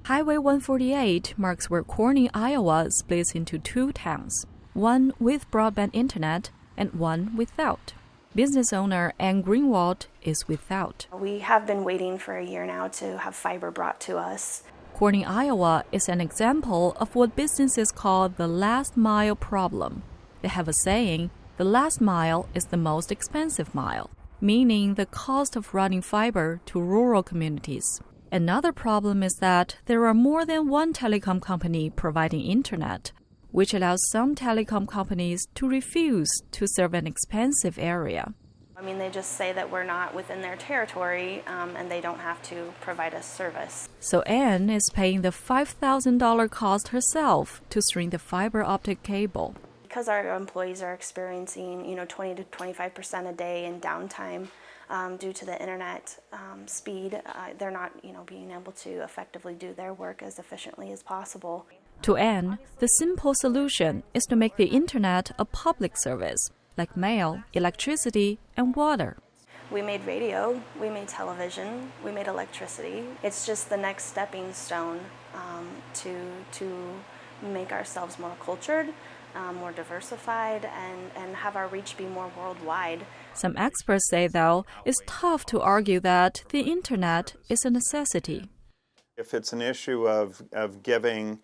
Highway 148 marks where Corning, Iowa splits into two towns, one with broadband internet and one without. Business owner Ann Greenwalt is without. We have been waiting for a year now to have fiber brought to us. Corning, Iowa is an example of what businesses call the last mile problem. They have a saying, the last mile is the most expensive mile, meaning the cost of running fiber to rural communities. Another problem is that there are more than one telecom company providing internet, which allows some telecom companies to refuse to serve an expensive area. I mean, they just say that we're not within their territory and they don't have to provide us service. So Ann is paying the $5,000 cost herself to string the fiber optic cable. Because our employees are experiencing, 20 to 25% a day in downtime due to the internet speed, they're not, being able to effectively do their work as efficiently as possible. To Ann, the simple solution is to make the internet a public service, like mail, electricity, and water. We made radio, we made television, we made electricity. It's just the next stepping stone to make ourselves more cultured, more diversified, and have our reach be more worldwide. Some experts say, though, it's tough to argue that the internet is a necessity. If it's an issue of giving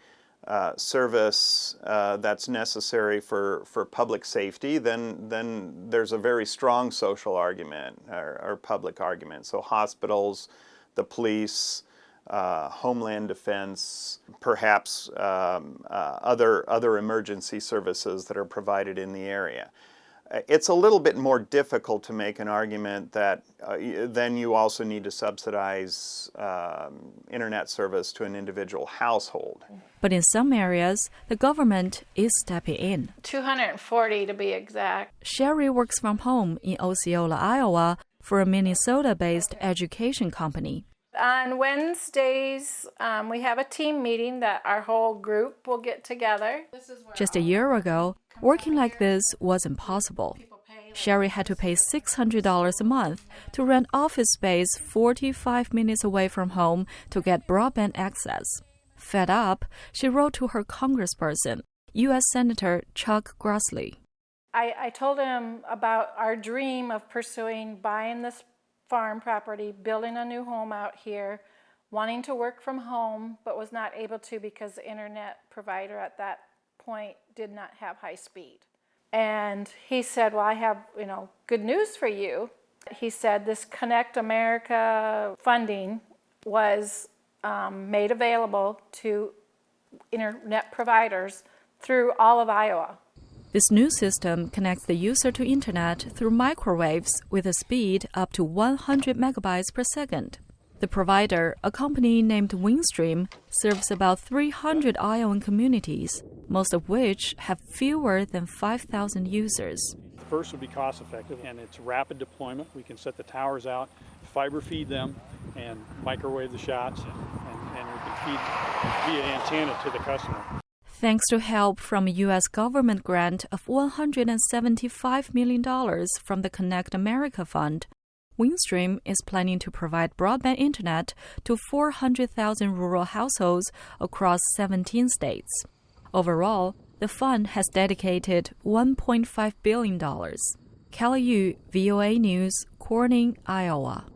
service that's necessary for public safety, then there's a very strong social argument or public argument. So hospitals, the police, Homeland Defense, perhaps other emergency services that are provided in the area. It's a little bit more difficult to make an argument that then you also need to subsidize internet service to an individual household. But in some areas, the government is stepping in. 240 to be exact. Shari works from home in Osceola, Iowa, for a Minnesota-based education company. On Wednesdays, we have a team meeting that our whole group will get together. Just a year ago, working like this wasn't possible. Shari had to pay $600 a month to rent office space 45 minutes away from home to get broadband access. Fed up, she wrote to her congressperson, U.S. Senator Chuck Grassley. I told him about our dream of buying this farm property, building a new home out here, wanting to work from home, but was not able to because the internet provider at that point did not have high speed. And he said, well, I have, good news for you. He said this Connect America funding was made available to internet providers through all of Iowa. This new system connects the user to internet through microwaves with a speed up to 100 megabytes per second. The provider, a company named Windstream, serves about 300 Iowan communities, most of which have fewer than 5,000 users. First would be cost effective, and it's rapid deployment. We can set the towers out, fiber feed them, and microwave the shots, and we can feed via antenna to the customer. Thanks to help from a U.S. government grant of $175 million from the Connect America Fund, Windstream is planning to provide broadband internet to 400,000 rural households across 17 states. Overall, the fund has dedicated $1.5 billion. Calla, VOA News, Corning, Iowa.